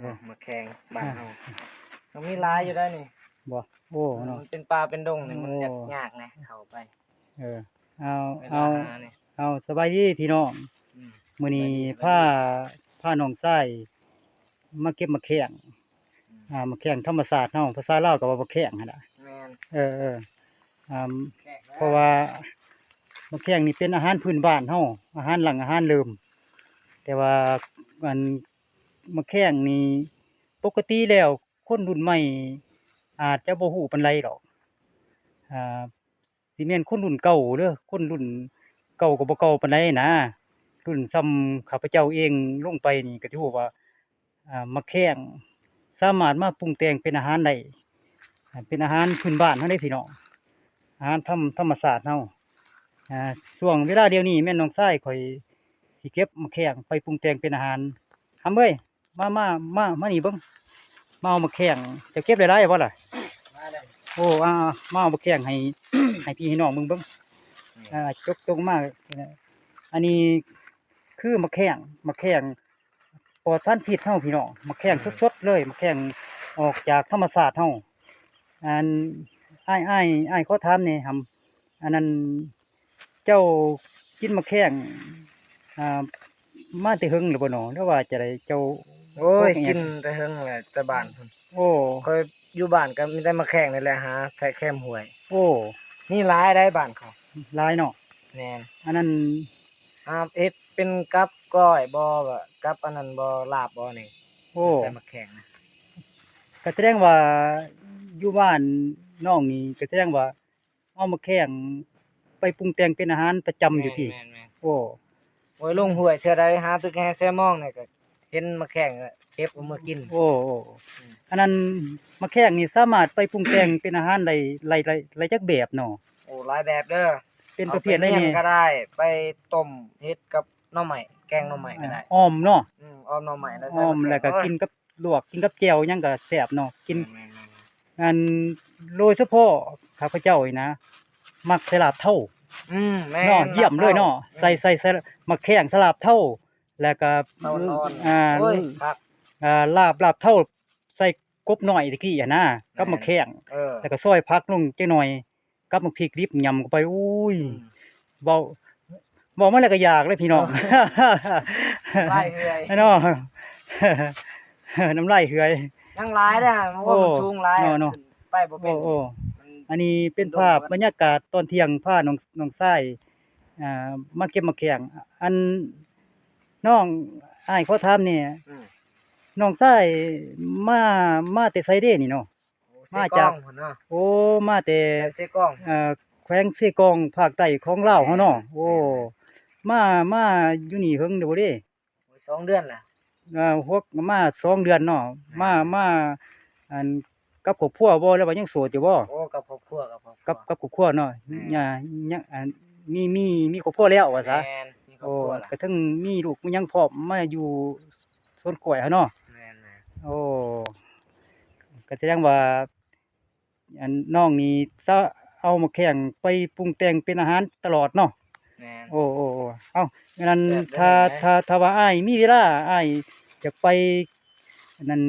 เนาะมาแข่งบ้า อ่าน เฮาเขามีหลายอยู่ได้นี่ บ่โอ้เนาะ มันเป็นป่าเป็นดงนี่มัน โอ้ ยากนะเข้าไป เออเอา เว เอา ลาหานี่ เอาสบายดีพี่น้อง อืม มื้อนี้ สบายดี พาน้องชายมาเก็บมะแข้งมะแข้งธรรมชาติเฮาภาษาลาวก็ว่ามะแข้งหั่นล่ะ แม่น เออๆแขกน เพราะว่ามะแข้งนี่เป็นอาหารพื้นบ้านเฮาอาหารหลังอาหารเริ่มแต่ว่าอันมะแข้งนี่ปกติแล้วคนรุ่นใหม่อาจจะบ่ฮู้ปานใดดอกอ่าสิแม่นคนรุ่นเก่าเด้อคนรุ่นเก่าก็บ่เก่าปานใดนะรุ่นส่ำข้าพเจ้าเองลงไปนี่ก็สิฮู้ว่ามะแข้งสามารถมาปรุงแต่งเป็นอาหารได้เป็นอาหารพื้นบ้านเฮาเด้พี่น้องอาหารธรรมชาติเฮาช่วงเวลาเดี๋ยวนี้แม่นน้องชายข้อยสิเก็บมะแข้งไปปรุงแต่งเป็นอาหารหำเอ้ยมานี่เบิ่งมาเอามะแข้งจะเก็บได้หลายบ่ล่ะ มาได้ โอ้มาเอามะแข้งให้ ให้พี่ให้น้องเบิ่งจกมาอันนี้คือมะแข้งปลอดสารพิษเฮาพี่น้องมะแข้งสดๆเลยมะแข้งออกจากธรรมชาติเฮาอันอ้ายขอถามแหน่หำอันนั้นเจ้ากินมะแข้งอ่ามาแต่หึงหรือบ่น้อหรือว่าจะได้เจ้า โอ้ยกินแต่เฮิงแหละแต่บ้านพุ่น โอ้ เคยอยู่บ้านก็มีแต่มาแข่งนี่แหละหาแพะแคมห้วย โอ้ นี่หลายได้บ้านเขา หลายเนาะ แม่น อันนั้น เฮ็ดเป็นกับก้อยบ่ก็กับอันนั้นบ่ลาบบ่นี่ โอ้ ใส่มาแข่งนะ ก็แสดงว่าอยู่บ้านน้องนี่ก็แสดงว่าเอามาแข้งไปปรุงแต่งเป็นอาหารประจำอยู่ติ แม่น โอ้ โอ้ยลงห้วยเทื่อใดหาตึกแฮแซมองนี่ก็เห็นมาแข่งก็เก็บเอามากิน โอ้อันนั้นมะแข้งนี่สามารถไปปรุงแต่งเป็นอาหารได้หลายจักแบบเนาะ โอ้หลายแบบเด้อ เป็นประเภทใด อา นี่ นี่ก็ได้ ไปต้มเฮ็ดกับหน่อไม้แกงหน่อไม้ก็ได้ อ้อมเนาะ อ้อมหน่อไม้แล้วใส่ อ้อม มา แล้วก็กินกับลวกกินกับแจ่วหยังก็แซ่บเนาะกิน แม่น อันโดยเฉพาะข้าพเจ้านี่นะมักใส่ลาบเท่า แม่น เนาะเยี่ยมเลยเนาะใส่มะแข้งสลับเท่า แล้วก็ เท่านอน อ่า โอ้ยคัก ลาบเท่าใส่กบน้อยตะกี้อะนะกับมะแข้ง แล้วก็ซอยผักลงจักหน่อยกับบักพริกดิบยำเข้าไปอุ้ยเว้ามาแล้วก็อยากเลยพี่น้อง ไล่เหื่อย เนาะ น้ำลายเหือย ยังหลายเด้อเพราะว่ามันสูงหลาย เนาะ ขึ้นไปบ่เป็น โอ้ มัน อันนี้เป็นภาพบรรยากาศตอนเที่ยงพาน้องชายมาเก็บมะแข้งอันน้องอ้ายขอถามเนี่ย อืม น้องชายมาแต่ไสเด้นี่เนาะ มาจาก เสกล้องพุ่นเนาะ โอ้มาแต่ แต่เสกล้อง แขวงเซกองภาคใต้ของลาวเฮาเนาะโอ้มาอยู่นี่เฮิงเด้อบ่เด้ โอ้ย2 เดือนล่ะ มา2 เดือนเนาะมาอันกับครอบครัวบ่หรือว่ายังโสดอยู่บ่ โอ้กับครอบครัวกับครอบครัว กับครอบครัวเนาะ อืม ยังมีครอบครัวแล้วว่าซะ แม่นมีครอบ โอ้ ครัวล่ะ ก็ถึงมีลูกมีหยังพร้อมมาอยู่สวนกล้วยเฮาเนาะ แม่น โอ้ก็แสดงว่าอันน้องนี่เอามาแข่งไปปรุงแต่งเป็นอาหารตลอดเนาะ แม่น โอ้เอ้างั้น แซ่บเด้อ ถ้าว่าอ้ายมีเวลาอ้ายอยากไปอันนั้น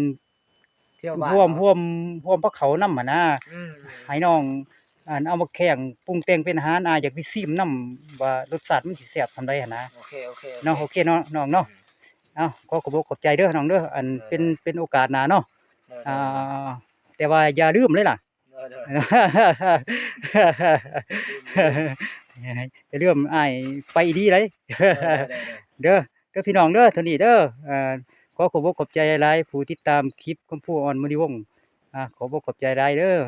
เที่ยวบ้าน ร่วม เนาะ ร่วมร่วมพระเขานำหั้นนะ อืม ให้น้องเอามาแข่งปรุงแต่งเป็นอาหารอ้ายอยากไปชิมนำว่ารสชาติมันสิแซ่บส่ำใดหั้นนะ โอเค เนาะโอเคเนาะน้องเนาะเอ้าขอบคุณขอบใจเด้อน้องเด้ออันเป็นโอกาสหน้าเนาะ เด้อ แต่ว่าอย่าลืมเลยล่ะ เด้อ อย่าลืมอ้ายไปดีเลย เด้อ เด้อพี่น้องเด้อเท่านี้เด้อขอขอบคุณขอบใจหลายๆผู้ติดตามคลิปของผู้อ่อนมณีวงศ์ขอบอกขอบใจหลายเด้อ